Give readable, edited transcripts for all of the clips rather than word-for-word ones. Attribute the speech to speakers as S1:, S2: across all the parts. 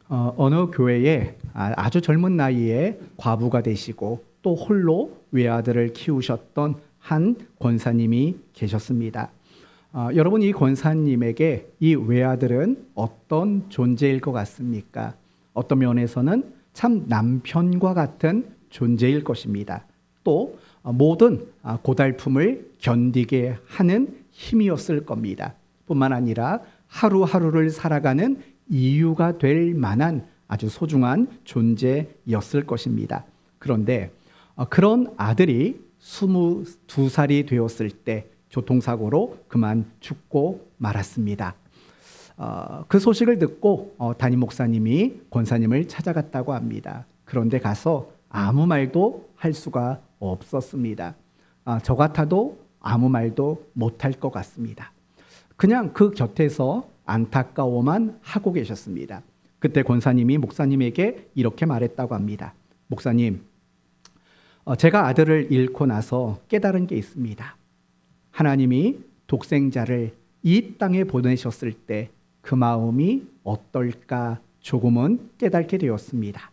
S1: 어느 교회에 아주 젊은 나이에 과부가 되시고 또 홀로 외아들을 키우셨던 한 권사님이 계셨습니다. 여러분, 이 권사님에게 이 외아들은 어떤 존재일 것 같습니까? 어떤 면에서는 참 남편과 같은 존재일 것입니다. 또 모든 고달픔을 견디게 하는 힘이었을 겁니다. 뿐만 아니라 하루하루를 살아가는 이유가 될 만한 아주 소중한 존재였을 것입니다. 그런데 그런 아들이 22살이 되었을 때 교통사고로 그만 죽고 말았습니다. 그 소식을 듣고 담임 목사님이 권사님을 찾아갔다고 합니다. 그런데 가서 아무 말도 할 수가 없었습니다. 저 같아도 아무 말도 못할 것 같습니다. 그냥 그 곁에서 안타까워만 하고 계셨습니다. 그때 권사님이 목사님에게 이렇게 말했다고 합니다. 목사님, 제가 아들을 잃고 나서 깨달은 게 있습니다. 하나님이 독생자를 이 땅에 보내셨을 때 그 마음이 어떨까 조금은 깨닫게 되었습니다.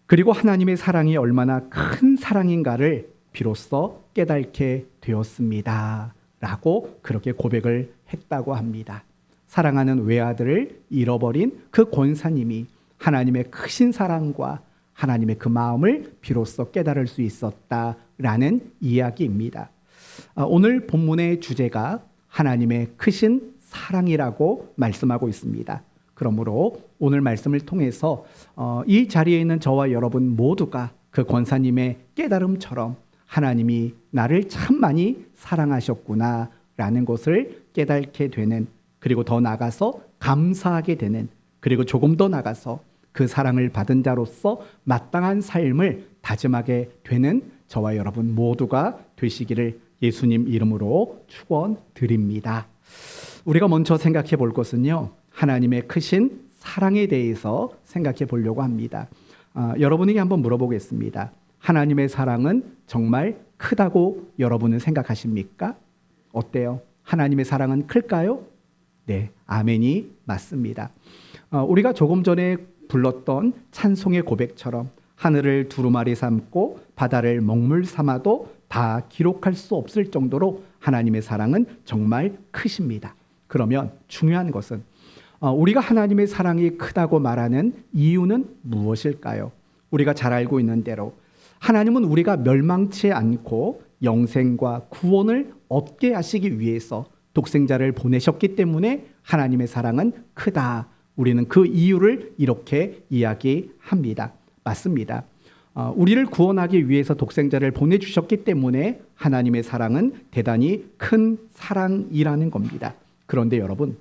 S1: 그리고 하나님의 사랑이 얼마나 큰 사랑인가를 비로소 깨닫게 되었습니다. 라고 그렇게 고백을 했다고 합니다. 사랑하는 외아들을 잃어버린 그 권사님이 하나님의 크신 사랑과 하나님의 그 마음을 비로소 깨달을 수 있었다라는 이야기입니다. 오늘 본문의 주제가 하나님의 크신 사랑이라고 말씀하고 있습니다. 그러므로 오늘 말씀을 통해서 이 자리에 있는 저와 여러분 모두가 그 권사님의 깨달음처럼 하나님이 나를 참 많이 사랑하셨구나라는 것을 깨닫게 되는, 그리고 더 나아가서 감사하게 되는, 그리고 조금 더 나아가서 그 사랑을 받은 자로서 마땅한 삶을 다짐하게 되는 저와 여러분 모두가 되시기를 예수님 이름으로 축원드립니다. 우리가 먼저 생각해 볼 것은요, 하나님의 크신 사랑에 대해서 생각해 보려고 합니다. 여러분에게 한번 물어보겠습니다. 하나님의 사랑은 정말 크다고 여러분은 생각하십니까? 어때요? 하나님의 사랑은 클까요? 네, 아멘이 맞습니다. 우리가 조금 전에 불렀던 찬송의 고백처럼 하늘을 두루마리 삼고 바다를 먹물 삼아도 다 기록할 수 없을 정도로 하나님의 사랑은 정말 크십니다. 그러면 중요한 것은 우리가 하나님의 사랑이 크다고 말하는 이유는 무엇일까요? 우리가 잘 알고 있는 대로 하나님은 우리가 멸망치 않고 영생과 구원을 얻게 하시기 위해서 독생자를 보내셨기 때문에 하나님의 사랑은 크다. 우리는 그 이유를 이렇게 이야기합니다. 맞습니다. 우리를 구원하기 위해서 독생자를 보내주셨기 때문에 하나님의 사랑은 대단히 큰 사랑이라는 겁니다. 그런데 여러분,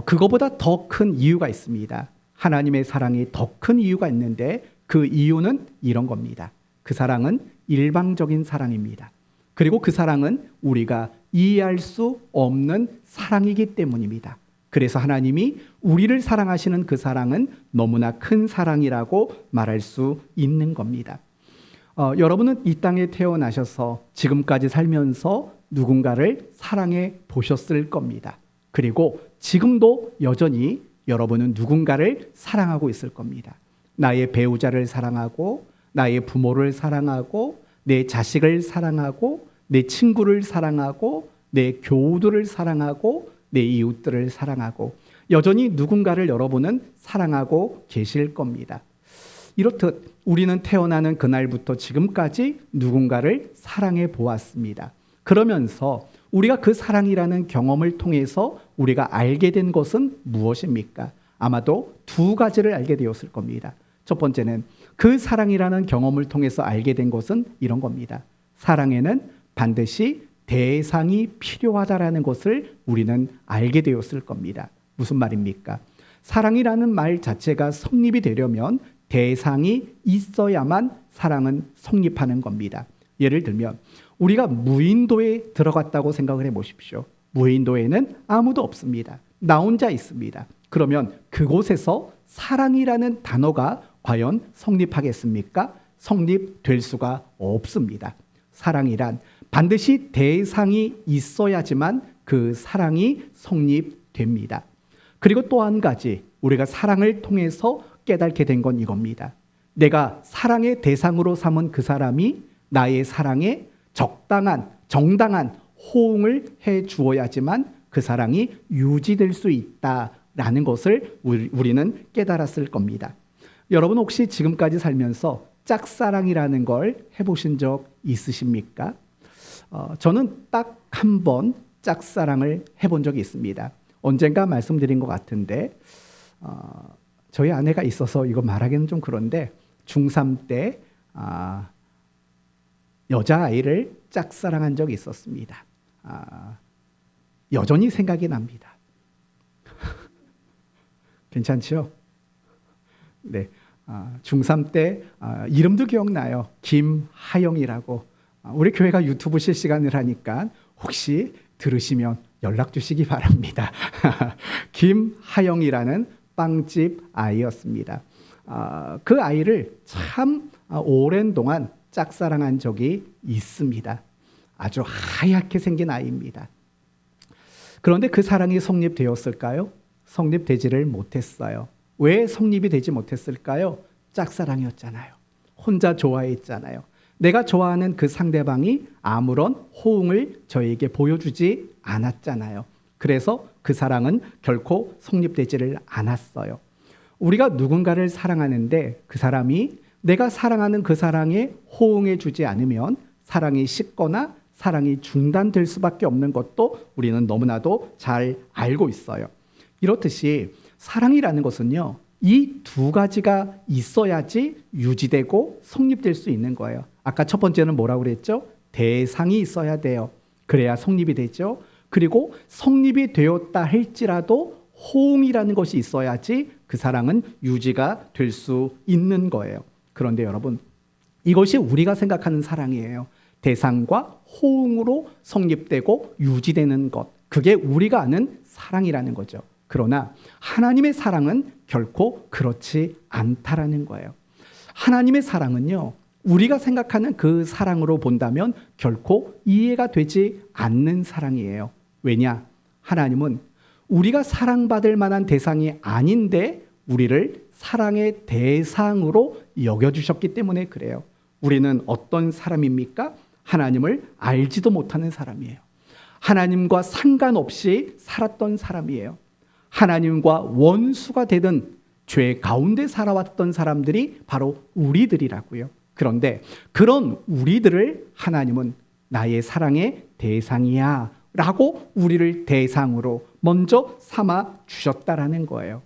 S1: 그거보다 더 큰 이유가 있습니다. 하나님의 사랑이 더 큰 이유가 있는데 그 이유는 이런 겁니다. 그 사랑은 일방적인 사랑입니다. 그리고 그 사랑은 우리가 이해할 수 없는 사랑이기 때문입니다. 그래서 하나님이 우리를 사랑하시는 그 사랑은 너무나 큰 사랑이라고 말할 수 있는 겁니다. 여러분은 이 땅에 태어나셔서 지금까지 살면서 누군가를 사랑해 보셨을 겁니다. 그리고 지금도 여전히 여러분은 누군가를 사랑하고 있을 겁니다. 나의 배우자를 사랑하고, 나의 부모를 사랑하고, 내 자식을 사랑하고, 내 친구를 사랑하고, 내 교우들을 사랑하고, 내 이웃들을 사랑하고, 여전히 누군가를 여러분은 사랑하고 계실 겁니다. 이렇듯 우리는 태어나는 그날부터 지금까지 누군가를 사랑해 보았습니다. 그러면서 우리가 그 사랑이라는 경험을 통해서 우리가 알게 된 것은 무엇입니까? 아마도 두 가지를 알게 되었을 겁니다. 첫 번째는 그 사랑이라는 경험을 통해서 알게 된 것은 이런 겁니다. 사랑에는 반드시 대상이 필요하다라는 것을 우리는 알게 되었을 겁니다. 무슨 말입니까? 사랑이라는 말 자체가 성립이 되려면 대상이 있어야만 사랑은 성립하는 겁니다. 예를 들면 우리가 무인도에 들어갔다고 생각을 해보십시오. 무인도에는 아무도 없습니다. 나 혼자 있습니다. 그러면 그곳에서 사랑이라는 단어가 과연 성립하겠습니까? 성립될 수가 없습니다. 사랑이란 반드시 대상이 있어야지만 그 사랑이 성립됩니다. 그리고 또 한 가지 우리가 사랑을 통해서 깨닫게 된 건 이겁니다. 내가 사랑의 대상으로 삼은 그 사람이 나의 사랑에 적당한, 정당한 호응을 해 주어야지만 그 사랑이 유지될 수 있다라는 것을 우리는 깨달았을 겁니다. 여러분 혹시 지금까지 살면서 짝사랑이라는 걸 해보신 적 있으십니까? 저는 딱 한 번 짝사랑을 해본 적이 있습니다. 언젠가 말씀드린 것 같은데 저희 아내가 있어서 이거 말하기는 좀 그런데 중3 때 여자아이를 짝사랑한 적이 있었습니다. 여전히 생각이 납니다. 괜찮죠? 네, 중3 때 이름도 기억나요. 김하영이라고. 우리 교회가 유튜브 실시간을 하니까 혹시 들으시면 연락 주시기 바랍니다. 김하영이라는 빵집 아이였습니다. 그 아이를 참 오랜 동안 짝사랑한 적이 있습니다. 아주 하얗게 생긴 아이입니다. 그런데 그 사랑이 성립되었을까요? 성립되지를 못했어요. 왜 성립이 되지 못했을까요? 짝사랑이었잖아요. 혼자 좋아했잖아요. 내가 좋아하는 그 상대방이 아무런 호응을 저에게 보여주지 않았잖아요. 그래서 그 사랑은 결코 성립되지를 않았어요. 우리가 누군가를 사랑하는데 그 사람이 내가 사랑하는 그 사랑에 호응해 주지 않으면 사랑이 식거나 사랑이 중단될 수밖에 없는 것도 우리는 너무나도 잘 알고 있어요. 이렇듯이 사랑이라는 것은요, 이 두 가지가 있어야지 유지되고 성립될 수 있는 거예요. 아까 첫 번째는 뭐라고 그랬죠? 대상이 있어야 돼요. 그래야 성립이 되죠. 그리고 성립이 되었다 할지라도 호응이라는 것이 있어야지 그 사랑은 유지가 될 수 있는 거예요. 그런데 여러분, 이것이 우리가 생각하는 사랑이에요. 대상과 호응으로 성립되고 유지되는 것. 그게 우리가 아는 사랑이라는 거죠. 그러나 하나님의 사랑은 결코 그렇지 않다라는 거예요. 하나님의 사랑은요, 우리가 생각하는 그 사랑으로 본다면 결코 이해가 되지 않는 사랑이에요. 왜냐? 하나님은 우리가 사랑받을 만한 대상이 아닌데 우리를 사랑의 대상으로 여겨주셨기 때문에 그래요. 우리는 어떤 사람입니까? 하나님을 알지도 못하는 사람이에요. 하나님과 상관없이 살았던 사람이에요. 하나님과 원수가 되던 죄 가운데 살아왔던 사람들이 바로 우리들이라고요. 그런데 그런 우리들을 하나님은 나의 사랑의 대상이야 라고 우리를 대상으로 먼저 삼아 주셨다라는 거예요.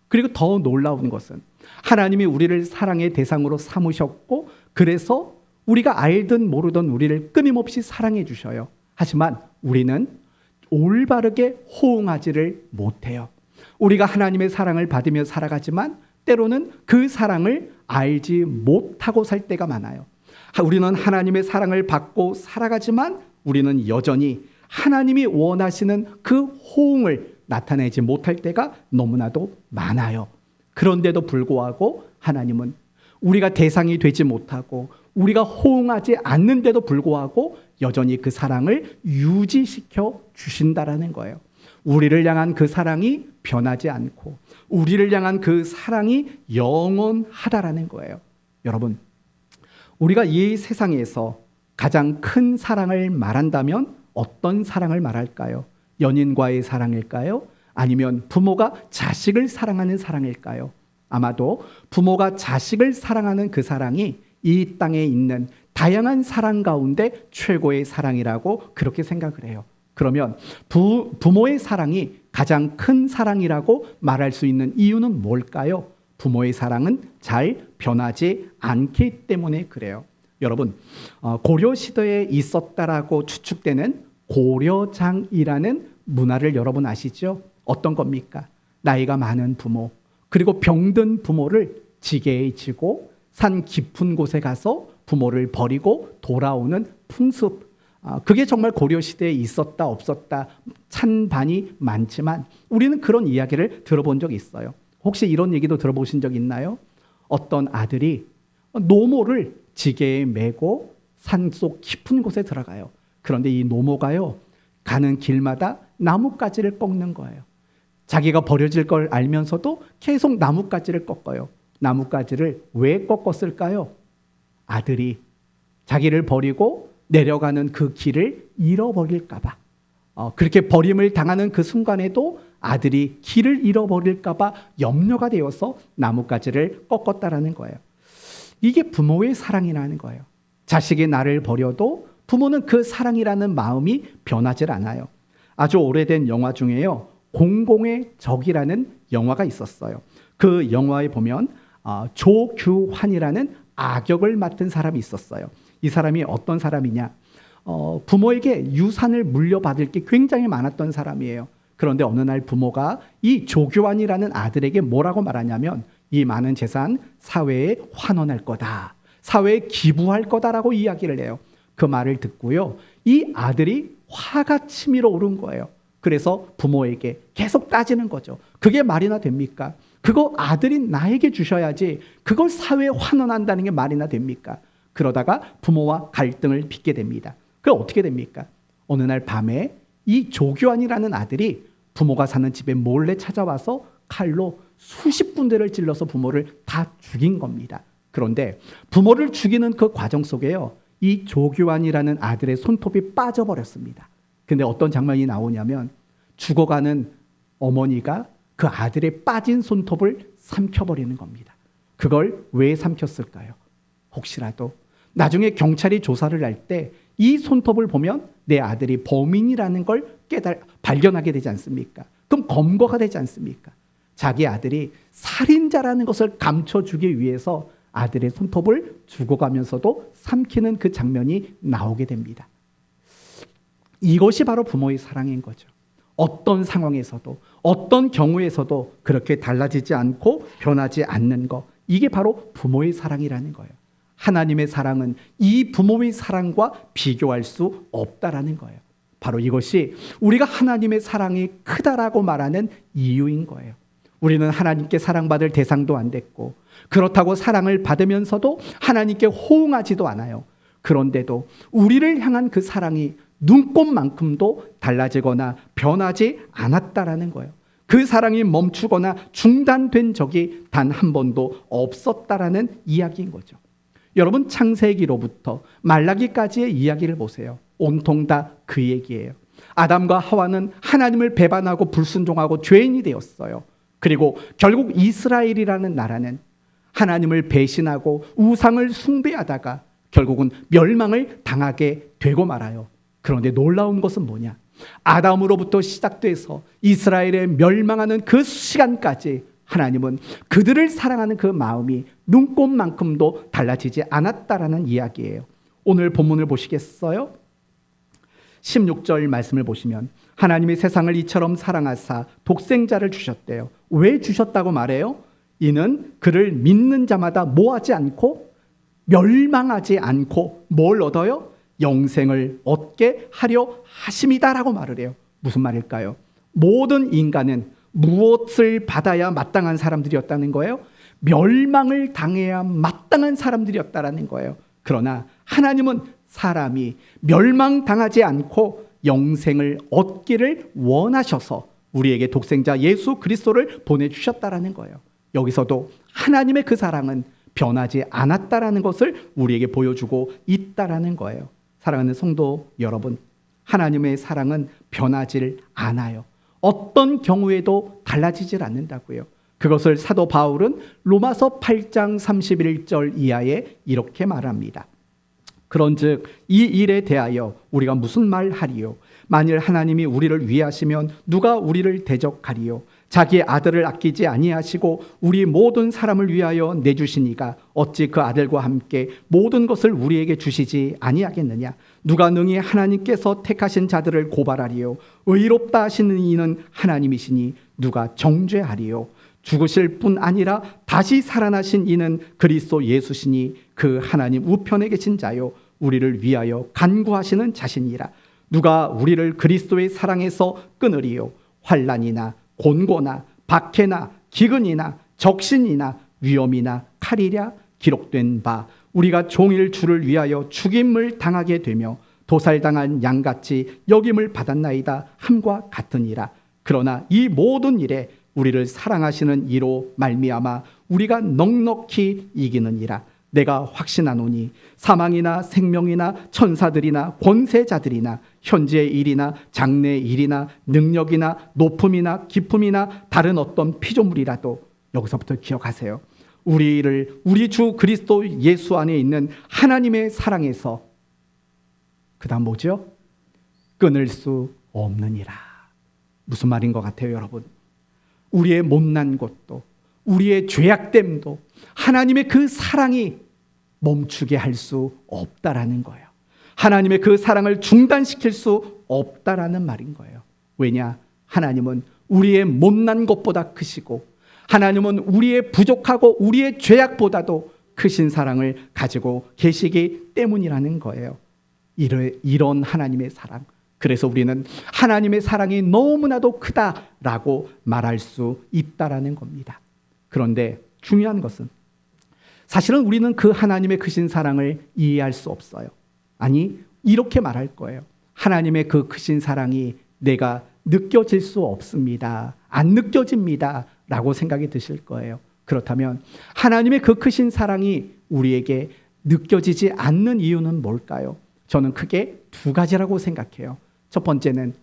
S1: 그리고 더 놀라운 것은 하나님이 우리를 사랑의 대상으로 삼으셨고 그래서 우리가 알든 모르든 우리를 끊임없이 사랑해 주셔요. 하지만 우리는 올바르게 호응하지를 못해요. 우리가 하나님의 사랑을 받으며 살아가지만 때로는 그 사랑을 알지 못하고 살 때가 많아요. 우리는 하나님의 사랑을 받고 살아가지만 우리는 여전히 하나님이 원하시는 그 호응을 나타내지 못할 때가 너무나도 많아요. 그런데도 불구하고 하나님은 우리가 대상이 되지 못하고 우리가 호응하지 않는데도 불구하고 여전히 그 사랑을 유지시켜 주신다라는 거예요. 우리를 향한 그 사랑이 변하지 않고 우리를 향한 그 사랑이 영원하다라는 거예요. 여러분, 우리가 이 세상에서 가장 큰 사랑을 말한다면 어떤 사랑을 말할까요? 연인과의 사랑일까요? 아니면 부모가 자식을 사랑하는 사랑일까요? 아마도 부모가 자식을 사랑하는 그 사랑이 이 땅에 있는 다양한 사랑 가운데 최고의 사랑이라고 그렇게 생각을 해요. 그러면 부모의 사랑이 가장 큰 사랑이라고 말할 수 있는 이유는 뭘까요? 부모의 사랑은 잘 변하지 않기 때문에 그래요. 여러분, 고려시대에 있었다라고 추측되는 고려장이라는 문화를 여러분 아시죠? 어떤 겁니까? 나이가 많은 부모, 그리고 병든 부모를 지게에 지고 산 깊은 곳에 가서 부모를 버리고 돌아오는 풍습. 그게 정말 고려시대에 있었다 없었다 찬반이 많지만 우리는 그런 이야기를 들어본 적이 있어요. 혹시 이런 얘기도 들어보신 적 있나요? 어떤 아들이 노모를 지게에 메고 산속 깊은 곳에 들어가요. 그런데 이 노모가요, 가는 길마다 나뭇가지를 꺾는 거예요. 자기가 버려질 걸 알면서도 계속 나뭇가지를 꺾어요. 나뭇가지를 왜 꺾었을까요? 아들이 자기를 버리고 내려가는 그 길을 잃어버릴까 봐. 그렇게 버림을 당하는 그 순간에도 아들이 길을 잃어버릴까 봐 염려가 되어서 나뭇가지를 꺾었다라는 거예요. 이게 부모의 사랑이라는 거예요. 자식이 나를 버려도 부모는 그 사랑이라는 마음이 변하질 않아요. 아주 오래된 영화 중에요, 공공의 적이라는 영화가 있었어요. 그 영화에 보면 조규환이라는 악역을 맡은 사람이 있었어요. 이 사람이 어떤 사람이냐? 부모에게 유산을 물려받을 게 굉장히 많았던 사람이에요. 그런데 어느 날 부모가 이 조규환이라는 아들에게 뭐라고 말하냐면, 이 많은 재산 사회에 환원할 거다, 사회에 기부할 거다라고 이야기를 해요. 그 말을 듣고요, 이 아들이 화가 치밀어 오른 거예요. 그래서 부모에게 계속 따지는 거죠. 그게 말이나 됩니까? 그거 아들이 나에게 주셔야지 그걸 사회에 환원한다는 게 말이나 됩니까? 그러다가 부모와 갈등을 빚게 됩니다. 그럼 어떻게 됩니까? 어느 날 밤에 이 조규환이라는 아들이 부모가 사는 집에 몰래 찾아와서 칼로 수십 군데를 찔러서 부모를 다 죽인 겁니다. 그런데 부모를 죽이는 그 과정 속에요, 이 조규환이라는 아들의 손톱이 빠져버렸습니다. 근데 어떤 장면이 나오냐면, 죽어가는 어머니가 그 아들의 빠진 손톱을 삼켜버리는 겁니다. 그걸 왜 삼켰을까요? 혹시라도 나중에 경찰이 조사를 할 때 이 손톱을 보면 내 아들이 범인이라는 걸 발견하게 되지 않습니까? 그럼 검거가 되지 않습니까? 자기 아들이 살인자라는 것을 감춰주기 위해서 아들의 손톱을 죽어가면서도 삼키는 그 장면이 나오게 됩니다. 이것이 바로 부모의 사랑인 거죠. 어떤 상황에서도, 어떤 경우에서도 그렇게 달라지지 않고 변하지 않는 것, 이게 바로 부모의 사랑이라는 거예요. 하나님의 사랑은 이 부모의 사랑과 비교할 수 없다라는 거예요. 바로 이것이 우리가 하나님의 사랑이 크다라고 말하는 이유인 거예요. 우리는 하나님께 사랑받을 대상도 안 됐고, 그렇다고 사랑을 받으면서도 하나님께 호응하지도 않아요. 그런데도 우리를 향한 그 사랑이 눈꼽만큼도 달라지거나 변하지 않았다라는 거예요. 그 사랑이 멈추거나 중단된 적이 단 한 번도 없었다라는 이야기인 거죠. 여러분, 창세기로부터 말라기까지의 이야기를 보세요. 온통 다 그 얘기예요. 아담과 하와는 하나님을 배반하고 불순종하고 죄인이 되었어요. 그리고 결국 이스라엘이라는 나라는 하나님을 배신하고 우상을 숭배하다가 결국은 멸망을 당하게 되고 말아요. 그런데 놀라운 것은 뭐냐? 아담으로부터 시작돼서 이스라엘의 멸망하는 그 시간까지 하나님은 그들을 사랑하는 그 마음이 눈꼽만큼도 달라지지 않았다라는 이야기예요. 오늘 본문을 보시겠어요? 16절 말씀을 보시면, 하나님이 세상을 이처럼 사랑하사 독생자를 주셨대요. 왜 주셨다고 말해요? 이는 그를 믿는 자마다 뭐하지 않고 멸망하지 않고 뭘 얻어요? 영생을 얻게 하려 하심이다라고 말을 해요. 무슨 말일까요? 모든 인간은 무엇을 받아야 마땅한 사람들이었다는 거예요? 멸망을 당해야 마땅한 사람들이었다라는 거예요. 그러나 하나님은 사람이 멸망당하지 않고 영생을 얻기를 원하셔서 우리에게 독생자 예수 그리스도를 보내주셨다라는 거예요. 여기서도 하나님의 그 사랑은 변하지 않았다라는 것을 우리에게 보여주고 있다라는 거예요. 사랑하는 성도 여러분, 하나님의 사랑은 변하질 않아요. 어떤 경우에도 달라지질 않는다고요. 그것을 사도 바울은 로마서 8장 31절 이하에 이렇게 말합니다. 그런즉 이 일에 대하여 우리가 무슨 말하리요? 만일 하나님이 우리를 위하시면 누가 우리를 대적하리요? 자기 아들을 아끼지 아니하시고 우리 모든 사람을 위하여 내주시니가 어찌 그 아들과 함께 모든 것을 우리에게 주시지 아니하겠느냐? 누가 능히 하나님께서 택하신 자들을 고발하리요? 의롭다 하시는 이는 하나님이시니 누가 정죄하리요? 죽으실 뿐 아니라 다시 살아나신 이는 그리스도 예수시니 그 하나님 우편에 계신 자요 우리를 위하여 간구하시는 자신이라. 누가 우리를 그리스도의 사랑에서 끊으리요? 환난이나 곤고나 박해나 기근이나 적신이나 위험이나 칼이랴. 기록된 바 우리가 종일 주를 위하여 죽임을 당하게 되며 도살당한 양같이 여김을 받았나이다 함과 같으니라. 그러나 이 모든 일에 우리를 사랑하시는 이로 말미암아 우리가 넉넉히 이기느니라. 내가 확신하노니 사망이나 생명이나 천사들이나 권세자들이나 현재의 일이나 장래의 일이나 능력이나 높음이나 깊음이나 다른 어떤 피조물이라도, 여기서부터 기억하세요, 우리 주 그리스도 예수 안에 있는 하나님의 사랑에서 그다음 뭐죠? 끊을 수 없느니라. 무슨 말인 것 같아요, 여러분? 우리의 못난 것도, 우리의 죄악됨도 하나님의 그 사랑이 멈추게 할 수 없다라는 거예요. 하나님의 그 사랑을 중단시킬 수 없다라는 말인 거예요. 왜냐? 하나님은 우리의 못난 것보다 크시고, 하나님은 우리의 부족하고 우리의 죄악보다도 크신 사랑을 가지고 계시기 때문이라는 거예요. 이런 하나님의 사랑, 그래서 우리는 하나님의 사랑이 너무나도 크다라고 말할 수 있다라는 겁니다. 그런데 중요한 것은 사실은 우리는 그 하나님의 크신 사랑을 이해할 수 없어요. 아니, 이렇게 말할 거예요. 하나님의 그 크신 사랑이 내가 느껴질 수 없습니다. 안 느껴집니다. 라고 생각이 드실 거예요. 그렇다면 하나님의 그 크신 사랑이 우리에게 느껴지지 않는 이유는 뭘까요? 저는 크게 두 가지라고 생각해요. 첫 번째는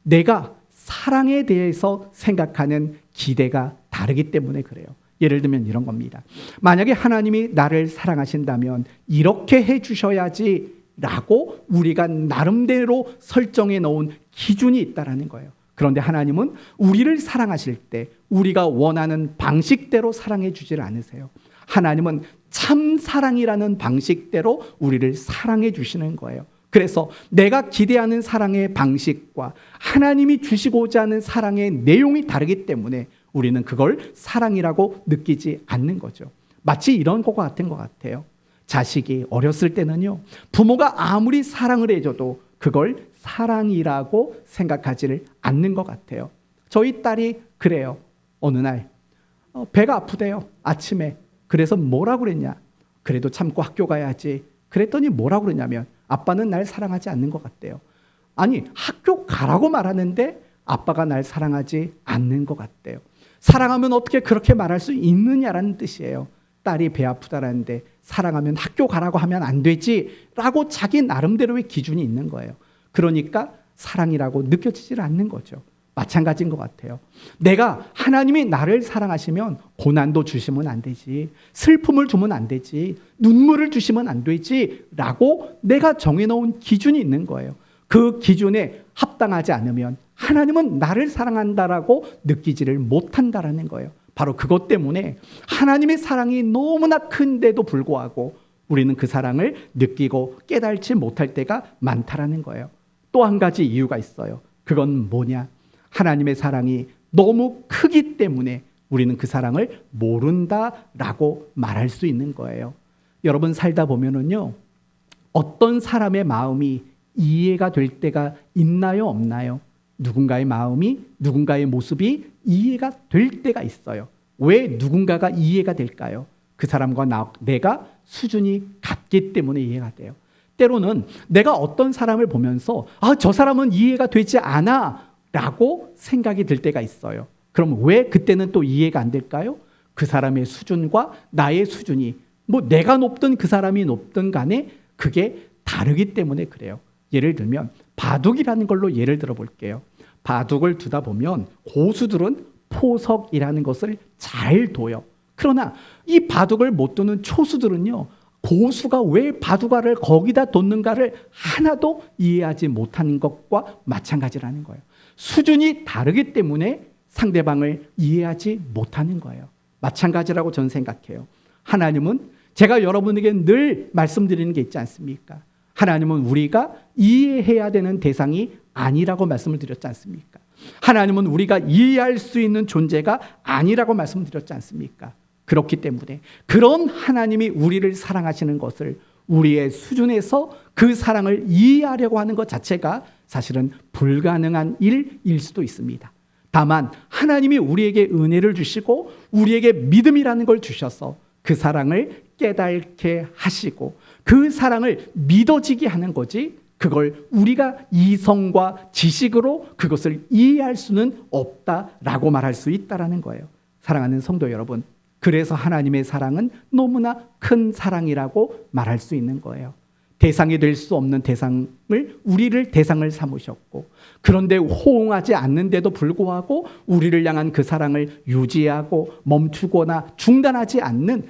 S1: 내가 사랑에 대해서 생각하는 기대가 다르기 때문에 그래요. 예를 들면 이런 겁니다. 만약에 하나님이 나를 사랑하신다면 이렇게 해주셔야지 라고 우리가 나름대로 설정해 놓은 기준이 있다는 거예요. 그런데 하나님은 우리를 사랑하실 때 우리가 원하는 방식대로 사랑해 주질 않으세요. 하나님은 참 사랑이라는 방식대로 우리를 사랑해 주시는 거예요. 그래서 내가 기대하는 사랑의 방식과 하나님이 주시고자 하는 사랑의 내용이 다르기 때문에 우리는 그걸 사랑이라고 느끼지 않는 거죠. 마치 이런 것 같은 것 같아요. 자식이 어렸을 때는요, 부모가 아무리 사랑을 해줘도 그걸 사랑이라고 생각하지를 않는 것 같아요. 저희 딸이 그래요. 어느 날 배가 아프대요. 아침에. 그래서 뭐라고 그랬냐? 그래도 참고 학교 가야지. 그랬더니 뭐라고 그러냐면 아빠는 날 사랑하지 않는 것 같대요. 아니, 학교 가라고 말하는데 아빠가 날 사랑하지 않는 것 같대요. 사랑하면 어떻게 그렇게 말할 수 있느냐라는 뜻이에요. 딸이 배 아프다라는데 사랑하면 학교 가라고 하면 안 되지 라고 자기 나름대로의 기준이 있는 거예요. 그러니까 사랑이라고 느껴지질 않는 거죠. 마찬가지인 것 같아요. 내가 하나님이 나를 사랑하시면 고난도 주시면 안 되지, 슬픔을 주면 안 되지, 눈물을 주시면 안 되지 라고 내가 정해놓은 기준이 있는 거예요. 그 기준에 합당하지 않으면 하나님은 나를 사랑한다라고 느끼지를 못한다라는 거예요. 바로 그것 때문에 하나님의 사랑이 너무나 큰데도 불구하고 우리는 그 사랑을 느끼고 깨달지 못할 때가 많다라는 거예요. 또 한 가지 이유가 있어요. 그건 뭐냐? 하나님의 사랑이 너무 크기 때문에 우리는 그 사랑을 모른다라고 말할 수 있는 거예요. 여러분 살다 보면은요, 어떤 사람의 마음이 이해가 될 때가 있나요, 없나요? 누군가의 마음이, 누군가의 모습이 이해가 될 때가 있어요. 왜 누군가가 이해가 될까요? 그 사람과 내가 수준이 같기 때문에 이해가 돼요. 때로는 내가 어떤 사람을 보면서 저 사람은 이해가 되지 않아 라고 생각이 들 때가 있어요. 그럼 왜 그때는 또 이해가 안 될까요? 그 사람의 수준과 나의 수준이 내가 높든 그 사람이 높든 간에 그게 다르기 때문에 그래요. 예를 들면 바둑이라는 걸로 예를 들어 볼게요. 바둑을 두다 보면 고수들은 포석이라는 것을 잘 둬요. 그러나 이 바둑을 못 두는 초수들은요, 고수가 왜 바둑알을 거기다 뒀는가를 하나도 이해하지 못하는 것과 마찬가지라는 거예요. 수준이 다르기 때문에 상대방을 이해하지 못하는 거예요. 마찬가지라고 저는 생각해요. 하나님은 제가 여러분에게 늘 말씀드리는 게 있지 않습니까? 하나님은 우리가 이해해야 되는 대상이 아니라고 말씀을 드렸지 않습니까? 하나님은 우리가 이해할 수 있는 존재가 아니라고 말씀드렸지 않습니까? 그렇기 때문에 그런 하나님이 우리를 사랑하시는 것을 우리의 수준에서 그 사랑을 이해하려고 하는 것 자체가 사실은 불가능한 일일 수도 있습니다. 다만 하나님이 우리에게 은혜를 주시고 우리에게 믿음이라는 걸 주셔서 그 사랑을 깨닫게 하시고 그 사랑을 믿어지게 하는 거지, 그걸 우리가 이성과 지식으로 그것을 이해할 수는 없다라고 말할 수 있다라는 거예요. 사랑하는 성도 여러분, 그래서 하나님의 사랑은 너무나 큰 사랑이라고 말할 수 있는 거예요. 대상이 될 수 없는 우리를 대상을 삼으셨고, 그런데 호응하지 않는데도 불구하고 우리를 향한 그 사랑을 유지하고 멈추거나 중단하지 않는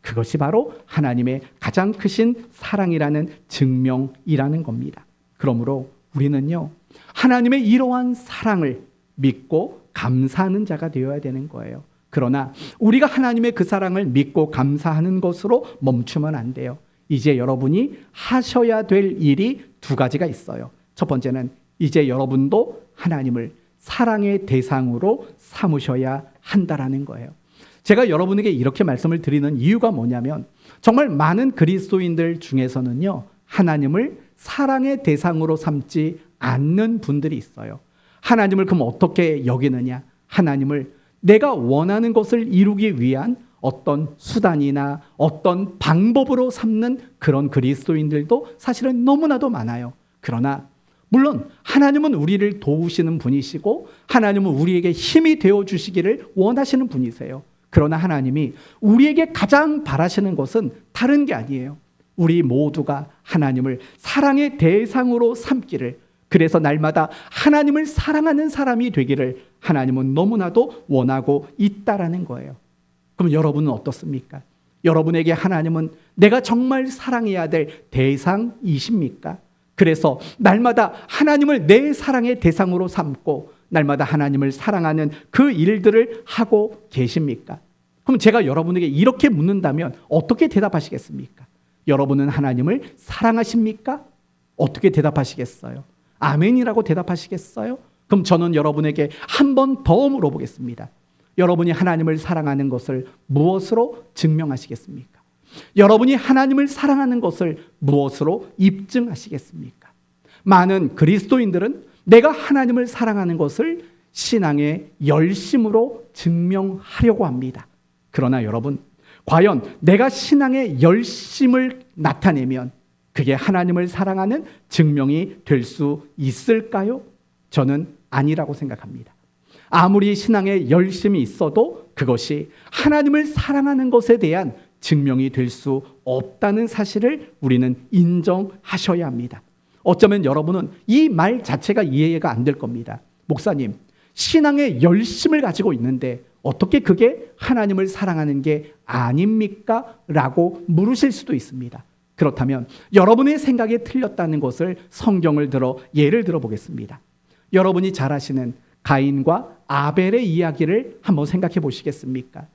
S1: 그것이 바로 하나님의 가장 크신 사랑이라는 증명이라는 겁니다. 그러므로 우리는요, 하나님의 이러한 사랑을 믿고 감사하는 자가 되어야 되는 거예요. 그러나 우리가 하나님의 그 사랑을 믿고 감사하는 것으로 멈추면 안 돼요. 이제 여러분이 하셔야 될 일이 두 가지가 있어요. 첫 번째는 이제 여러분도 하나님을 사랑의 대상으로 삼으셔야 한다라는 거예요. 제가 여러분에게 이렇게 말씀을 드리는 이유가 뭐냐면, 정말 많은 그리스도인들 중에서는요, 하나님을 사랑의 대상으로 삼지 않는 분들이 있어요. 하나님을 그럼 어떻게 여기느냐? 하나님을 내가 원하는 것을 이루기 위한 어떤 수단이나 어떤 방법으로 삼는 그런 그리스도인들도 사실은 너무나도 많아요. 그러나 물론 하나님은 우리를 도우시는 분이시고 하나님은 우리에게 힘이 되어주시기를 원하시는 분이세요. 그러나 하나님이 우리에게 가장 바라시는 것은 다른 게 아니에요. 우리 모두가 하나님을 사랑의 대상으로 삼기를, 그래서 날마다 하나님을 사랑하는 사람이 되기를 하나님은 너무나도 원하고 있다라는 거예요. 그럼 여러분은 어떻습니까? 여러분에게 하나님은 내가 정말 사랑해야 될 대상이십니까? 그래서 날마다 하나님을 내 사랑의 대상으로 삼고 날마다 하나님을 사랑하는 그 일들을 하고 계십니까? 그럼 제가 여러분에게 이렇게 묻는다면 어떻게 대답하시겠습니까? 여러분은 하나님을 사랑하십니까? 어떻게 대답하시겠어요? 아멘이라고 대답하시겠어요? 그럼 저는 여러분에게 한 번 더 물어보겠습니다. 여러분이 하나님을 사랑하는 것을 무엇으로 증명하시겠습니까? 여러분이 하나님을 사랑하는 것을 무엇으로 입증하시겠습니까? 많은 그리스도인들은 내가 하나님을 사랑하는 것을 신앙의 열심으로 증명하려고 합니다. 그러나 여러분, 과연 내가 신앙의 열심을 나타내면 그게 하나님을 사랑하는 증명이 될 수 있을까요? 저는 아니라고 생각합니다. 아무리 신앙에 열심이 있어도 그것이 하나님을 사랑하는 것에 대한 증명이 될 수 없다는 사실을 우리는 인정하셔야 합니다. 어쩌면 여러분은 이 말 자체가 이해가 안 될 겁니다. 목사님, 신앙의 열심을 가지고 있는데 어떻게 그게 하나님을 사랑하는 게 아닙니까? 라고 물으실 수도 있습니다. 그렇다면 여러분의 생각이 틀렸다는 것을 성경을 들어 예를 들어 보겠습니다. 여러분이 잘 아시는 가인과 아벨의 이야기를 한번 생각해 보시겠습니까?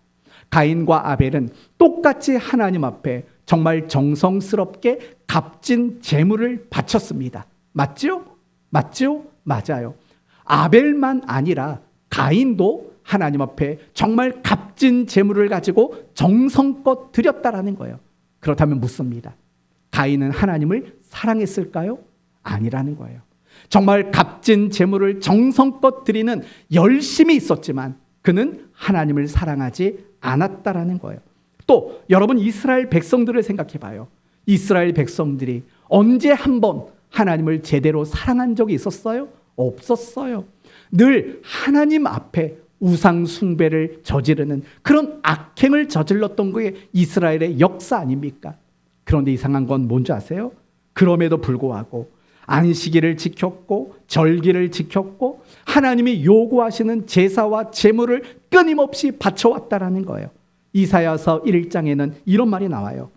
S1: 가인과 아벨은 똑같이 하나님 앞에 정말 정성스럽게 값진 제물을 바쳤습니다. 맞죠? 맞죠? 맞아요. 아벨만 아니라 가인도 하나님 앞에 정말 값진 제물을 가지고 정성껏 드렸다라는 거예요. 그렇다면 묻습니다. 가인은 하나님을 사랑했을까요? 아니라는 거예요. 정말 값진 제물을 정성껏 드리는 열심이 있었지만 그는 하나님을 사랑하지 않았다라는 거예요. 또 여러분, 이스라엘 백성들을 생각해 봐요. 이스라엘 백성들이 언제 한번 하나님을 제대로 사랑한 적이 있었어요? 없었어요. 늘 하나님 앞에 우상 숭배를 저지르는 그런 악행을 저질렀던 게 이스라엘의 역사 아닙니까? 그런데 이상한 건 뭔지 아세요? 그럼에도 불구하고 안식일을 지켰고 절기를 지켰고 하나님이 요구하시는 제사와 제물을 끊임없이 바쳐왔다라는 거예요. 이사야서 1장에는 이런 말이 나와요.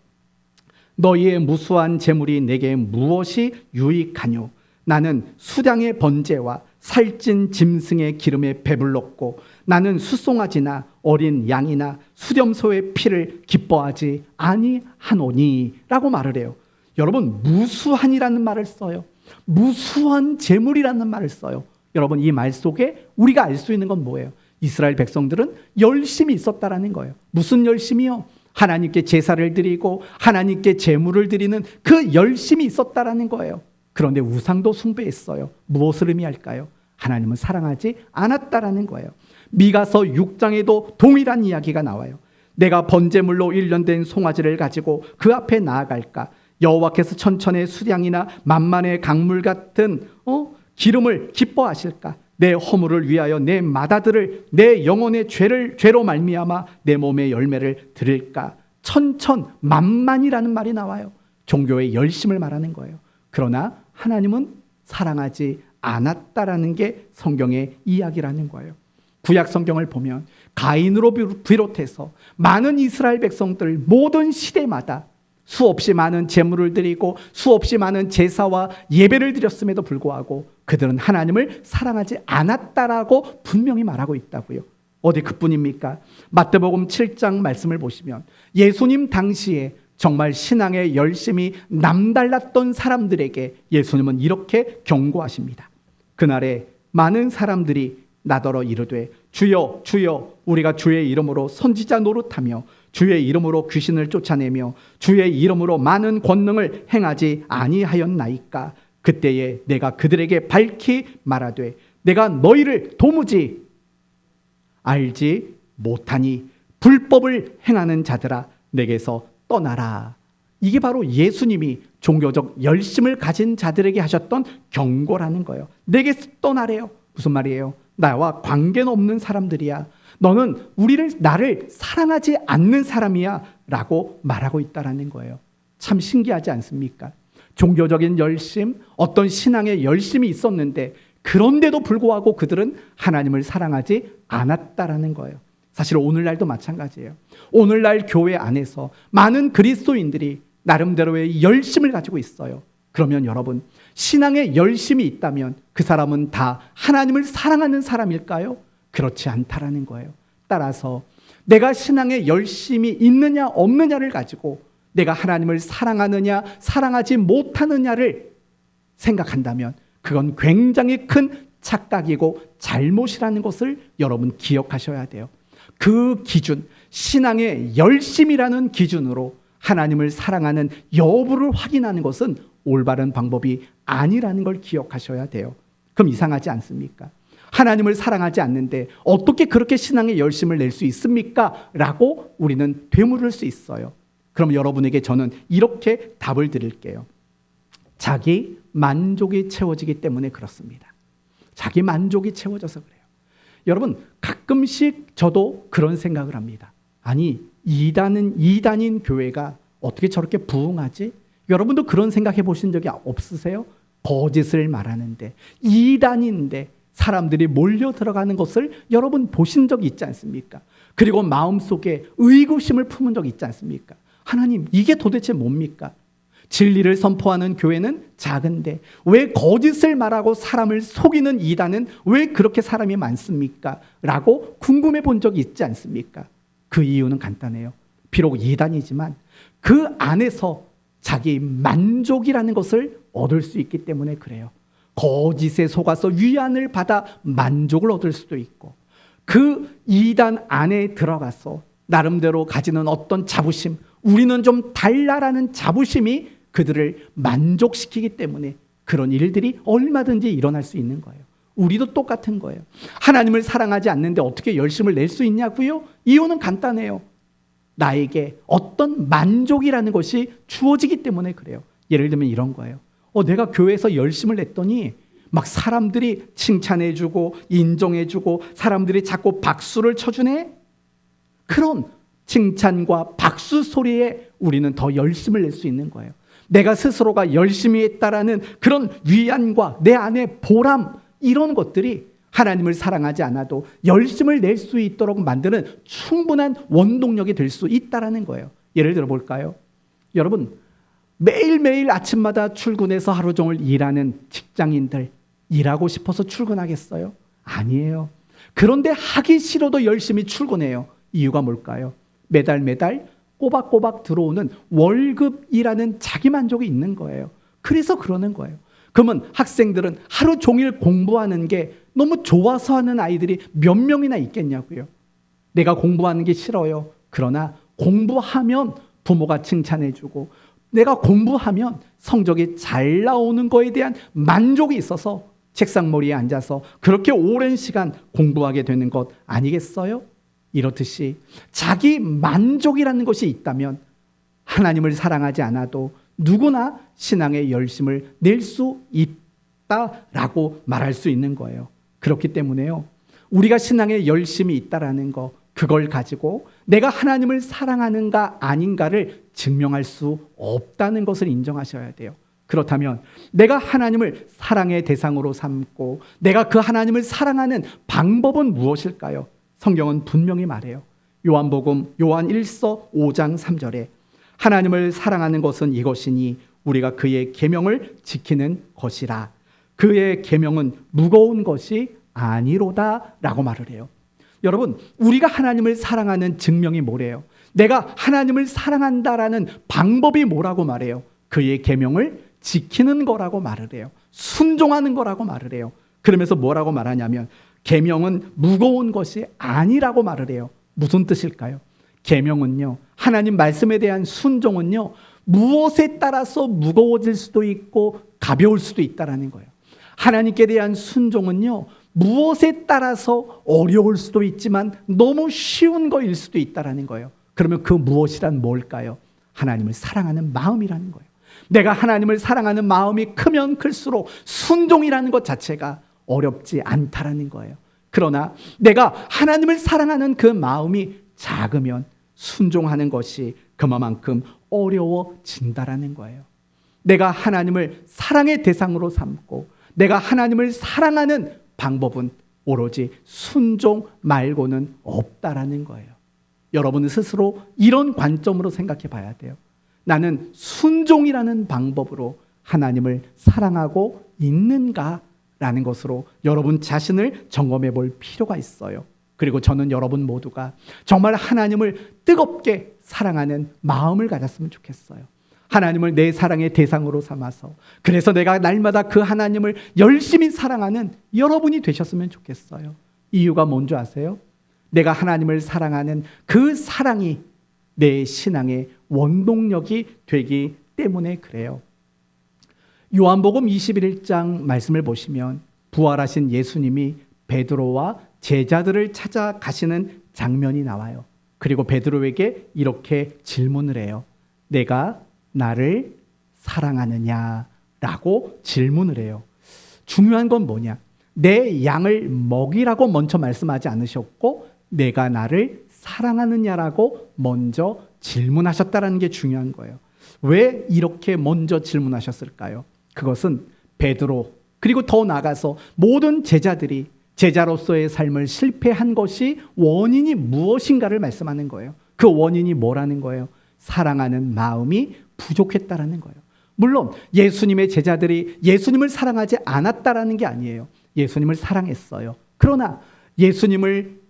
S1: 너희의 무수한 제물이 내게 무엇이 유익하뇨? 나는 수량의 번제와 살찐 짐승의 기름에 배불렀고 나는 수송아지나 어린 양이나 수렴소의 피를 기뻐하지 아니하노니 라고 말을 해요. 여러분, 무수한이라는 말을 써요. 무수한 제물이라는 말을 써요. 여러분, 이 말 속에 우리가 알 수 있는 건 뭐예요? 이스라엘 백성들은 열심이 있었다라는 거예요. 무슨 열심이요? 하나님께 제사를 드리고 하나님께 제물을 드리는 그 열심이 있었다라는 거예요. 그런데 우상도 숭배했어요. 무엇을 의미할까요? 하나님은 사랑하지 않았다라는 거예요. 미가서 6장에도 동일한 이야기가 나와요. 내가 번제물로 1년 된 송아지를 가지고 그 앞에 나아갈까? 여호와께서 천천의 수량이나 만만의 강물 같은 기름을 기뻐하실까? 내 허물을 위하여 내 마다들을 내 영혼의 죄로 말미암아 내 몸의 열매를 드릴까? 천천만만이라는 말이 나와요. 종교의 열심을 말하는 거예요. 그러나 하나님은 사랑하지 않았다라는 게 성경의 이야기라는 거예요. 구약 성경을 보면 가인으로 비롯해서 많은 이스라엘 백성들 모든 시대마다 수없이 많은 제물을 드리고 수없이 많은 제사와 예배를 드렸음에도 불구하고 그들은 하나님을 사랑하지 않았다라고 분명히 말하고 있다고요. 어디 그뿐입니까? 마태복음 7장 말씀을 보시면 예수님 당시에 정말 신앙에 열심히 남달랐던 사람들에게 예수님은 이렇게 경고하십니다. 그날에 많은 사람들이 나더러 이르되 주여 주여 우리가 주의 이름으로 선지자 노릇하며 주의 이름으로 귀신을 쫓아내며 주의 이름으로 많은 권능을 행하지 아니하였나이까? 그때에 내가 그들에게 밝히 말하되 내가 너희를 도무지 알지 못하니 불법을 행하는 자들아 내게서 떠나라. 이게 바로 예수님이 종교적 열심을 가진 자들에게 하셨던 경고라는 거예요. 내게서 떠나래요. 무슨 말이에요? 나와 관계는 없는 사람들이야. 너는 나를 사랑하지 않는 사람이야 라고 말하고 있다라는 거예요. 참 신기하지 않습니까? 종교적인 열심, 어떤 신앙의 열심이 있었는데 그런데도 불구하고 그들은 하나님을 사랑하지 않았다라는 거예요. 사실 오늘날도 마찬가지예요. 오늘날 교회 안에서 많은 그리스도인들이 나름대로의 열심을 가지고 있어요. 그러면 여러분, 신앙에 열심이 있다면 그 사람은 다 하나님을 사랑하는 사람일까요? 그렇지 않다라는 거예요. 따라서 내가 신앙에 열심이 있느냐 없느냐를 가지고 내가 하나님을 사랑하느냐 사랑하지 못하느냐를 생각한다면 그건 굉장히 큰 착각이고 잘못이라는 것을 여러분 기억하셔야 돼요. 그 기준, 신앙의 열심이라는 기준으로 하나님을 사랑하는 여부를 확인하는 것은 올바른 방법이 아니라는 걸 기억하셔야 돼요. 그럼 이상하지 않습니까? 하나님을 사랑하지 않는데 어떻게 그렇게 신앙의 열심을 낼 수 있습니까? 라고 우리는 되물을 수 있어요. 그럼 여러분에게 저는 이렇게 답을 드릴게요. 자기 만족이 채워지기 때문에 그렇습니다. 자기 만족이 채워져서 그래요. 여러분, 가끔씩 저도 그런 생각을 합니다. 아니, 이단인 교회가 어떻게 저렇게 부흥하지? 여러분도 그런 생각해 보신 적이 없으세요? 거짓을 말하는데, 이단인데 사람들이 몰려 들어가는 것을 여러분 보신 적이 있지 않습니까? 그리고 마음속에 의구심을 품은 적이 있지 않습니까? 하나님, 이게 도대체 뭡니까? 진리를 선포하는 교회는 작은데 왜 거짓을 말하고 사람을 속이는 이단은 왜 그렇게 사람이 많습니까? 라고 궁금해 본 적이 있지 않습니까? 그 이유는 간단해요. 비록 이단이지만 그 안에서 자기 만족이라는 것을 얻을 수 있기 때문에 그래요. 거짓에 속아서 위안을 받아 만족을 얻을 수도 있고 그 이단 안에 들어가서 나름대로 가지는 어떤 자부심, 우리는 좀 달라라는 자부심이 그들을 만족시키기 때문에 그런 일들이 얼마든지 일어날 수 있는 거예요. 우리도 똑같은 거예요. 하나님을 사랑하지 않는데 어떻게 열심을 낼 수 있냐고요? 이유는 간단해요. 나에게 어떤 만족이라는 것이 주어지기 때문에 그래요. 예를 들면 이런 거예요. 내가 교회에서 열심을 냈더니 막 사람들이 칭찬해주고 인정해주고 사람들이 자꾸 박수를 쳐주네. 그런 칭찬과 박수 소리에 우리는 더 열심을 낼 수 있는 거예요. 내가 스스로가 열심히 했다라는 그런 위안과 내 안에 보람, 이런 것들이 하나님을 사랑하지 않아도 열심을 낼 수 있도록 만드는 충분한 원동력이 될 수 있다라는 거예요. 예를 들어 볼까요? 여러분, 매일매일 아침마다 출근해서 하루 종일 일하는 직장인들, 일하고 싶어서 출근하겠어요? 아니에요. 그런데 하기 싫어도 열심히 출근해요. 이유가 뭘까요? 매달 꼬박꼬박 들어오는 월급이라는 자기만족이 있는 거예요. 그래서 그러는 거예요. 그러면 학생들은 하루 종일 공부하는 게 너무 좋아서 하는 아이들이 몇 명이나 있겠냐고요. 내가 공부하는 게 싫어요. 그러나 공부하면 부모가 칭찬해주고 내가 공부하면 성적이 잘 나오는 거에 대한 만족이 있어서 책상머리에 앉아서 그렇게 오랜 시간 공부하게 되는 것 아니겠어요? 이렇듯이 자기 만족이라는 것이 있다면 하나님을 사랑하지 않아도 누구나 신앙의 열심을 낼 수 있다라고 말할 수 있는 거예요. 그렇기 때문에요, 우리가 신앙에 열심이 있다라는 거, 그걸 가지고 내가 하나님을 사랑하는가 아닌가를 증명할 수 없다는 것을 인정하셔야 돼요. 그렇다면 내가 하나님을 사랑의 대상으로 삼고 내가 그 하나님을 사랑하는 방법은 무엇일까요? 성경은 분명히 말해요. 요한복음 요한 1서 5장 3절에 하나님을 사랑하는 것은 이것이니 우리가 그의 계명을 지키는 것이라. 그의 계명은 무거운 것이 아니로다 라고 말을 해요. 여러분, 우리가 하나님을 사랑하는 증명이 뭐래요? 내가 하나님을 사랑한다라는 방법이 뭐라고 말해요? 그의 계명을 지키는 거라고 말을 해요. 순종하는 거라고 말을 해요. 그러면서 뭐라고 말하냐면 계명은 무거운 것이 아니라고 말을 해요. 무슨 뜻일까요? 계명은요, 하나님 말씀에 대한 순종은요, 무엇에 따라서 무거워질 수도 있고 가벼울 수도 있다라는 거예요. 하나님께 대한 순종은요, 무엇에 따라서 어려울 수도 있지만 너무 쉬운 거일 수도 있다라는 거예요. 그러면 그 무엇이란 뭘까요? 하나님을 사랑하는 마음이라는 거예요. 내가 하나님을 사랑하는 마음이 크면 클수록 순종이라는 것 자체가 어렵지 않다라는 거예요. 그러나 내가 하나님을 사랑하는 그 마음이 작으면 순종하는 것이 그만큼 어려워진다라는 거예요. 내가 하나님을 사랑의 대상으로 삼고 내가 하나님을 사랑하는 방법은 오로지 순종 말고는 없다라는 거예요. 여러분은 스스로 이런 관점으로 생각해 봐야 돼요. 나는 순종이라는 방법으로 하나님을 사랑하고 있는가라는 것으로 여러분 자신을 점검해 볼 필요가 있어요. 그리고 저는 여러분 모두가 정말 하나님을 뜨겁게 사랑하는 마음을 가졌으면 좋겠어요. 하나님을 내 사랑의 대상으로 삼아서, 그래서 내가 날마다 그 하나님을 열심히 사랑하는 여러분이 되셨으면 좋겠어요. 이유가 뭔지 아세요? 내가 하나님을 사랑하는 그 사랑이 내 신앙의 원동력이 되기 때문에 그래요. 요한복음 21장 말씀을 보시면 부활하신 예수님이 베드로와 제자들을 찾아가시는 장면이 나와요. 그리고 베드로에게 이렇게 질문을 해요. 내가 나를 사랑하느냐라고 질문을 해요. 중요한 건 뭐냐? 내 양을 먹이라고 먼저 말씀하지 않으셨고 내가 나를 사랑하느냐라고 먼저 질문하셨다는 게 중요한 거예요. 왜 이렇게 먼저 질문하셨을까요? 그것은 베드로 그리고 더 나아가서 모든 제자들이 제자로서의 삶을 실패한 것이 원인이 무엇인가를 말씀하는 거예요. 그 원인이 뭐라는 거예요? 사랑하는 마음이 부족했다라는 거예요. 물론 예수님의 제자들이 예수님을 사랑하지 않았다라는 게 아니에요. 예수님을 사랑했어요. 그러나 예수님을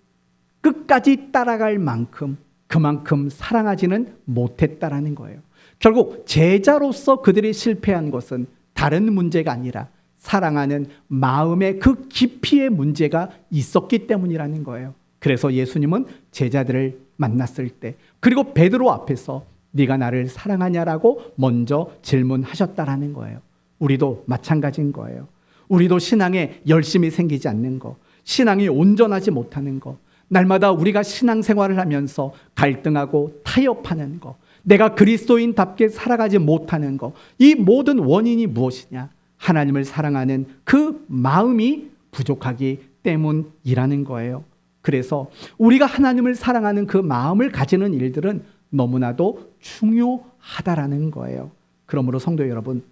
S1: 끝까지 따라갈 만큼 그만큼 사랑하지는 못했다라는 거예요. 결국 제자로서 그들이 실패한 것은 다른 문제가 아니라 사랑하는 마음의 그 깊이의 문제가 있었기 때문이라는 거예요. 그래서 예수님은 제자들을 만났을 때 그리고 베드로 앞에서 네가 나를 사랑하냐라고 먼저 질문하셨다라는 거예요. 우리도 마찬가지인 거예요. 우리도 신앙에 열심히 생기지 않는 거, 신앙이 온전하지 못하는 거, 날마다 우리가 신앙생활을 하면서 갈등하고 타협하는 거, 내가 그리스도인답게 살아가지 못하는 거, 이 모든 원인이 무엇이냐? 하나님을 사랑하는 그 마음이 부족하기 때문이라는 거예요. 그래서 우리가 하나님을 사랑하는 그 마음을 가지는 일들은 너무나도 중요하다라는 거예요. 그러므로 성도 여러분,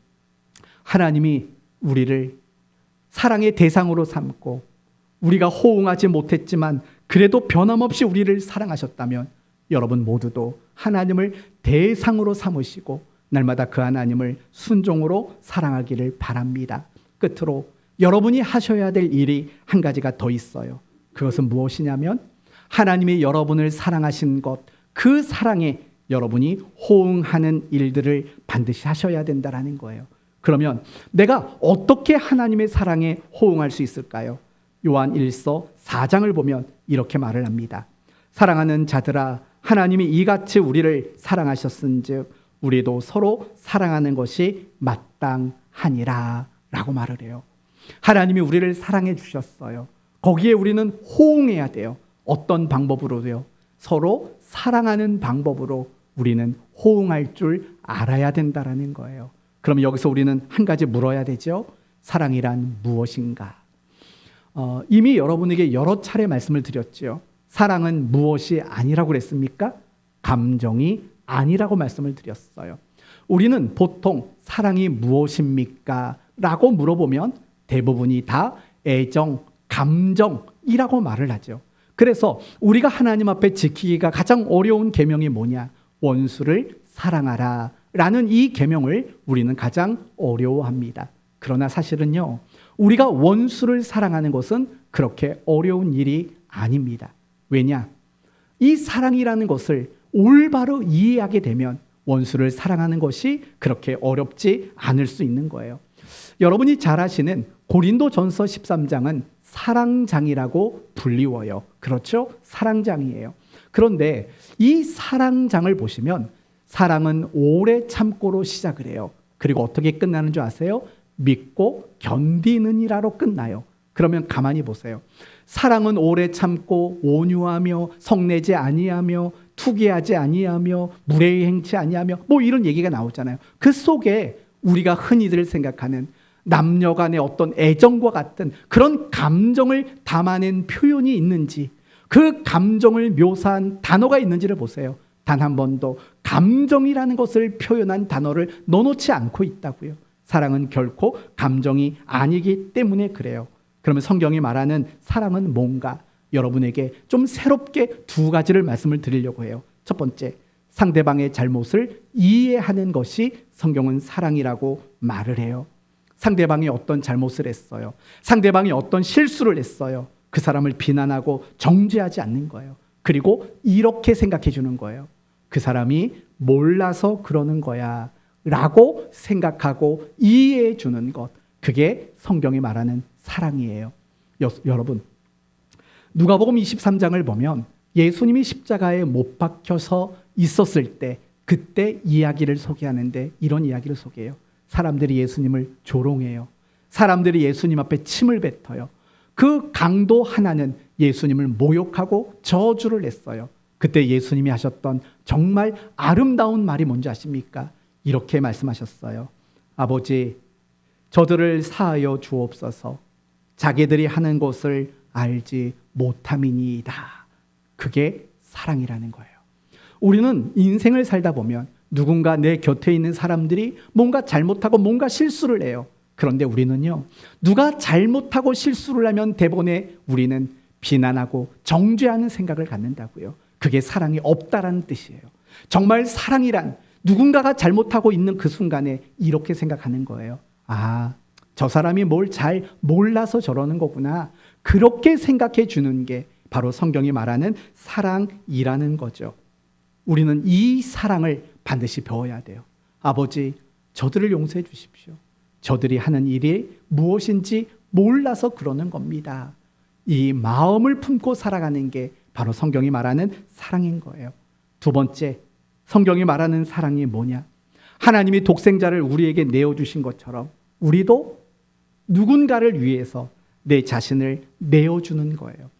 S1: 하나님이 우리를 사랑의 대상으로 삼고 우리가 호응하지 못했지만 그래도 변함없이 우리를 사랑하셨다면 여러분 모두도 하나님을 대상으로 삼으시고 날마다 그 하나님을 순종으로 사랑하기를 바랍니다. 끝으로 여러분이 하셔야 될 일이 한 가지가 더 있어요. 그것은 무엇이냐면 하나님이 여러분을 사랑하신 것, 그 사랑에 여러분이 호응하는 일들을 반드시 하셔야 된다는 거예요. 그러면 내가 어떻게 하나님의 사랑에 호응할 수 있을까요? 요한 1서 4장을 보면 이렇게 말을 합니다. 사랑하는 자들아, 하나님이 이같이 우리를 사랑하셨은즉 우리도 서로 사랑하는 것이 마땅하니라 라고 말을 해요. 하나님이 우리를 사랑해 주셨어요. 거기에 우리는 호응해야 돼요. 어떤 방법으로요? 서로 사랑하는 방법으로 우리는 호응할 줄 알아야 된다라는 거예요. 그럼 여기서 우리는 한 가지 물어야 되죠. 사랑이란 무엇인가? 이미 여러분에게 여러 차례 말씀을 드렸죠. 사랑은 무엇이 아니라고 그랬습니까? 감정이 아니라고 말씀을 드렸어요. 우리는 보통 사랑이 무엇입니까? 라고 물어보면 대부분이 다 애정, 감정이라고 말을 하죠. 그래서 우리가 하나님 앞에 지키기가 가장 어려운 계명이 뭐냐? 원수를 사랑하라 라는 이 계명을 우리는 가장 어려워합니다. 그러나 사실은요, 우리가 원수를 사랑하는 것은 그렇게 어려운 일이 아닙니다. 왜냐? 이 사랑이라는 것을 올바로 이해하게 되면 원수를 사랑하는 것이 그렇게 어렵지 않을 수 있는 거예요. 여러분이 잘 아시는 고린도전서 13장은 사랑장이라고 불리워요. 그렇죠? 사랑장이에요. 그런데 이 사랑장을 보시면 사랑은 오래 참고로 시작을 해요. 그리고 어떻게 끝나는 줄 아세요? 믿고 견디느니라로 끝나요. 그러면 가만히 보세요. 사랑은 오래 참고 온유하며 성내지 아니하며 투기하지 아니하며 무례히 행치 아니하며 뭐 이런 얘기가 나오잖아요. 그 속에 우리가 흔히들 생각하는 남녀 간의 어떤 애정과 같은 그런 감정을 담아낸 표현이 있는지, 그 감정을 묘사한 단어가 있는지를 보세요. 단 한 번도 감정이라는 것을 표현한 단어를 넣어놓지 않고 있다고요. 사랑은 결코 감정이 아니기 때문에 그래요. 그러면 성경이 말하는 사랑은 뭔가? 여러분에게 좀 새롭게 두 가지를 말씀을 드리려고 해요. 첫 번째, 상대방의 잘못을 이해하는 것이 성경은 사랑이라고 말을 해요. 상대방이 어떤 잘못을 했어요. 상대방이 어떤 실수를 했어요. 그 사람을 비난하고 정죄하지 않는 거예요. 그리고 이렇게 생각해 주는 거예요. 그 사람이 몰라서 그러는 거야 라고 생각하고 이해해 주는 것. 그게 성경이 말하는 사랑이에요. 여러분, 누가복음 23장을 보면 예수님이 십자가에 못 박혀서 있었을 때 그때 이야기를 소개하는데 이런 이야기를 소개해요. 사람들이 예수님을 조롱해요. 사람들이 예수님 앞에 침을 뱉어요. 그 강도 하나는 예수님을 모욕하고 저주를 했어요. 그때 예수님이 하셨던 정말 아름다운 말이 뭔지 아십니까? 이렇게 말씀하셨어요. 아버지, 저들을 사하여 주옵소서. 자기들이 하는 것을 알지 못함이니이다. 그게 사랑이라는 거예요. 우리는 인생을 살다 보면 누군가 내 곁에 있는 사람들이 뭔가 잘못하고 뭔가 실수를 해요. 그런데 우리는요, 누가 잘못하고 실수를 하면 대본에 우리는 비난하고 정죄하는 생각을 갖는다고요. 그게 사랑이 없다라는 뜻이에요. 정말 사랑이란 누군가가 잘못하고 있는 그 순간에 이렇게 생각하는 거예요. 아, 저 사람이 뭘 잘 몰라서 저러는 거구나. 그렇게 생각해 주는 게 바로 성경이 말하는 사랑이라는 거죠. 우리는 이 사랑을 반드시 배워야 돼요. 아버지, 저들을 용서해 주십시오. 저들이 하는 일이 무엇인지 몰라서 그러는 겁니다. 이 마음을 품고 살아가는 게 바로 성경이 말하는 사랑인 거예요. 두 번째, 성경이 말하는 사랑이 뭐냐? 하나님이 독생자를 우리에게 내어주신 것처럼 우리도 누군가를 위해서 내 자신을 내어주는 거예요.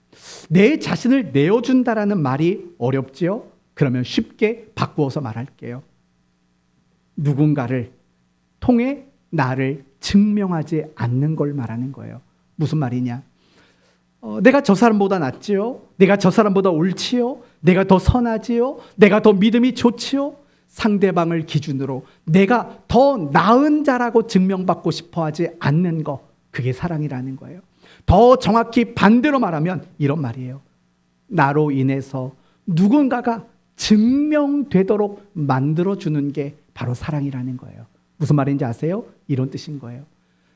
S1: 내 자신을 내어준다라는 말이 어렵지요? 그러면 쉽게 바꾸어서 말할게요. 누군가를 통해 나를 증명하지 않는 걸 말하는 거예요. 무슨 말이냐? 내가 저 사람보다 낫지요? 내가 저 사람보다 옳지요? 내가 더 선하지요? 내가 더 믿음이 좋지요? 상대방을 기준으로 내가 더 나은 자라고 증명받고 싶어 하지 않는 거, 그게 사랑이라는 거예요. 더 정확히 반대로 말하면 이런 말이에요. 나로 인해서 누군가가 증명되도록 만들어주는 게 바로 사랑이라는 거예요. 무슨 말인지 아세요? 이런 뜻인 거예요.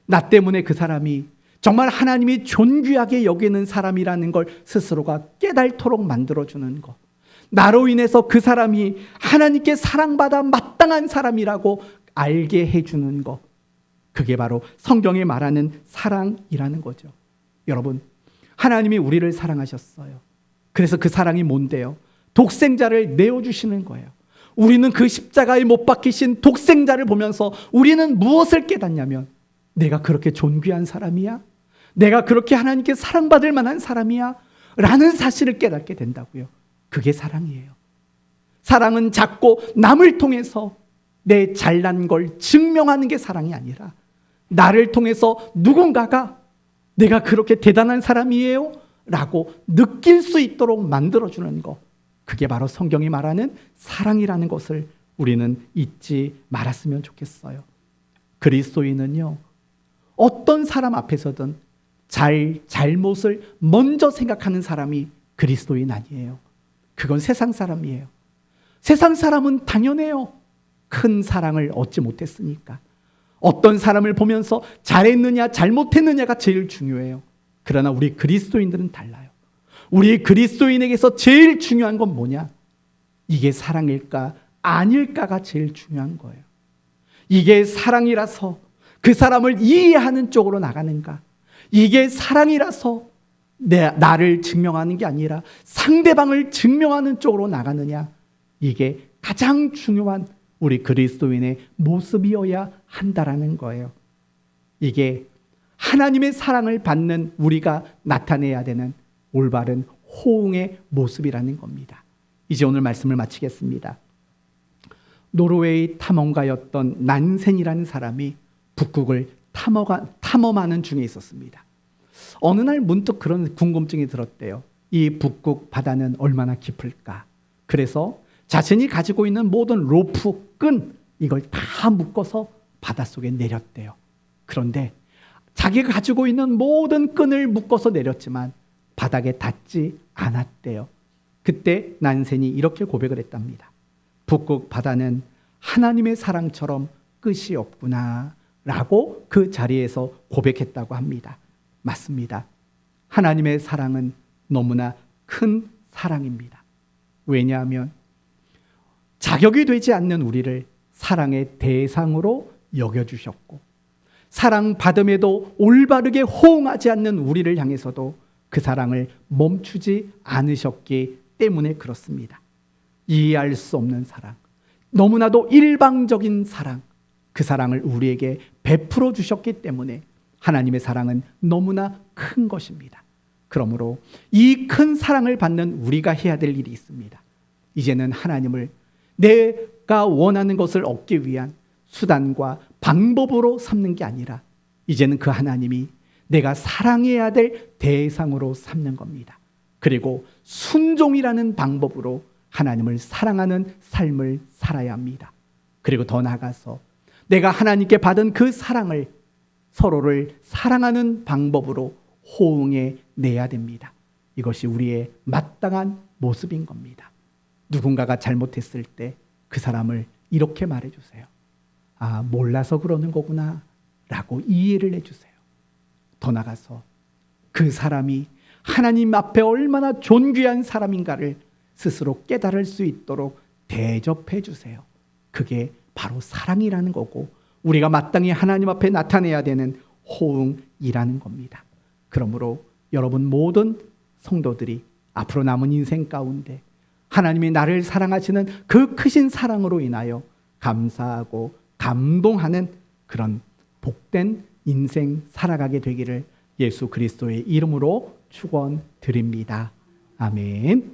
S1: 나 때문에 그 사람이 정말 하나님이 존귀하게 여기는 사람이라는 걸 스스로가 깨달도록 만들어주는 것. 나로 인해서 그 사람이 하나님께 사랑받아 마땅한 사람이라고 알게 해주는 것. 그게 바로 성경이 말하는 사랑이라는 거죠. 여러분, 하나님이 우리를 사랑하셨어요. 그래서 그 사랑이 뭔데요? 독생자를 내어주시는 거예요. 우리는 그 십자가에 못 박히신 독생자를 보면서 우리는 무엇을 깨닫냐면, 내가 그렇게 존귀한 사람이야? 내가 그렇게 하나님께 사랑받을 만한 사람이야? 라는 사실을 깨닫게 된다고요. 그게 사랑이에요. 사랑은 작고 남을 통해서 내 잘난 걸 증명하는 게 사랑이 아니라 나를 통해서 누군가가 내가 그렇게 대단한 사람이에요 라고 느낄 수 있도록 만들어주는 것, 그게 바로 성경이 말하는 사랑이라는 것을 우리는 잊지 말았으면 좋겠어요. 그리스도인은요, 어떤 사람 앞에서든 잘못을 먼저 생각하는 사람이 그리스도인 아니에요. 그건 세상 사람이에요. 세상 사람은 당연해요. 큰 사랑을 얻지 못했으니까. 어떤 사람을 보면서 잘했느냐 잘못했느냐가 제일 중요해요. 그러나 우리 그리스도인들은 달라요. 우리 그리스도인에게서 제일 중요한 건 뭐냐? 이게 사랑일까 아닐까가 제일 중요한 거예요. 이게 사랑이라서 그 사람을 이해하는 쪽으로 나가는가? 이게 사랑이라서 나를 증명하는 게 아니라 상대방을 증명하는 쪽으로 나가느냐? 이게 가장 중요한 우리 그리스도인의 모습이어야 한다라는 거예요. 이게 하나님의 사랑을 받는 우리가 나타내야 되는 올바른 호응의 모습이라는 겁니다. 이제 오늘 말씀을 마치겠습니다. 노르웨이 탐험가였던 난센이라는 사람이 북극을 탐험하는 중에 있었습니다. 어느 날 문득 그런 궁금증이 들었대요. 이 북극 바다는 얼마나 깊을까? 그래서 자신이 가지고 있는 모든 로프, 끈, 이걸 다 묶어서 바닷속에 내렸대요. 그런데 자기가 가지고 있는 모든 끈을 묶어서 내렸지만 바닥에 닿지 않았대요. 그때 난센이 이렇게 고백을 했답니다. 북극 바다는 하나님의 사랑처럼 끝이 없구나 라고 그 자리에서 고백했다고 합니다. 맞습니다. 하나님의 사랑은 너무나 큰 사랑입니다. 왜냐하면 자격이 되지 않는 우리를 사랑의 대상으로 여겨주셨고, 사랑받음에도 올바르게 호응하지 않는 우리를 향해서도 그 사랑을 멈추지 않으셨기 때문에 그렇습니다. 이해할 수 없는 사랑, 너무나도 일방적인 사랑, 그 사랑을 우리에게 베풀어 주셨기 때문에 하나님의 사랑은 너무나 큰 것입니다. 그러므로 이 큰 사랑을 받는 우리가 해야 될 일이 있습니다. 이제는 하나님을 내가 원하는 것을 얻기 위한 수단과 방법으로 삼는 게 아니라 이제는 그 하나님이 내가 사랑해야 될 대상으로 삼는 겁니다. 그리고 순종이라는 방법으로 하나님을 사랑하는 삶을 살아야 합니다. 그리고 더 나아가서 내가 하나님께 받은 그 사랑을 서로를 사랑하는 방법으로 호응해 내야 됩니다. 이것이 우리의 마땅한 모습인 겁니다. 누군가가 잘못했을 때 그 사람을 이렇게 말해주세요. 아, 몰라서 그러는 거구나 라고 이해를 해주세요. 더 나아가서 그 사람이 하나님 앞에 얼마나 존귀한 사람인가를 스스로 깨달을 수 있도록 대접해 주세요. 그게 바로 사랑이라는 거고 우리가 마땅히 하나님 앞에 나타내야 되는 호응이라는 겁니다. 그러므로 여러분 모든 성도들이 앞으로 남은 인생 가운데 하나님이 나를 사랑하시는 그 크신 사랑으로 인하여 감사하고 감동하는 그런 복된 인생 살아가게 되기를 예수 그리스도의 이름으로 축원드립니다. 아멘.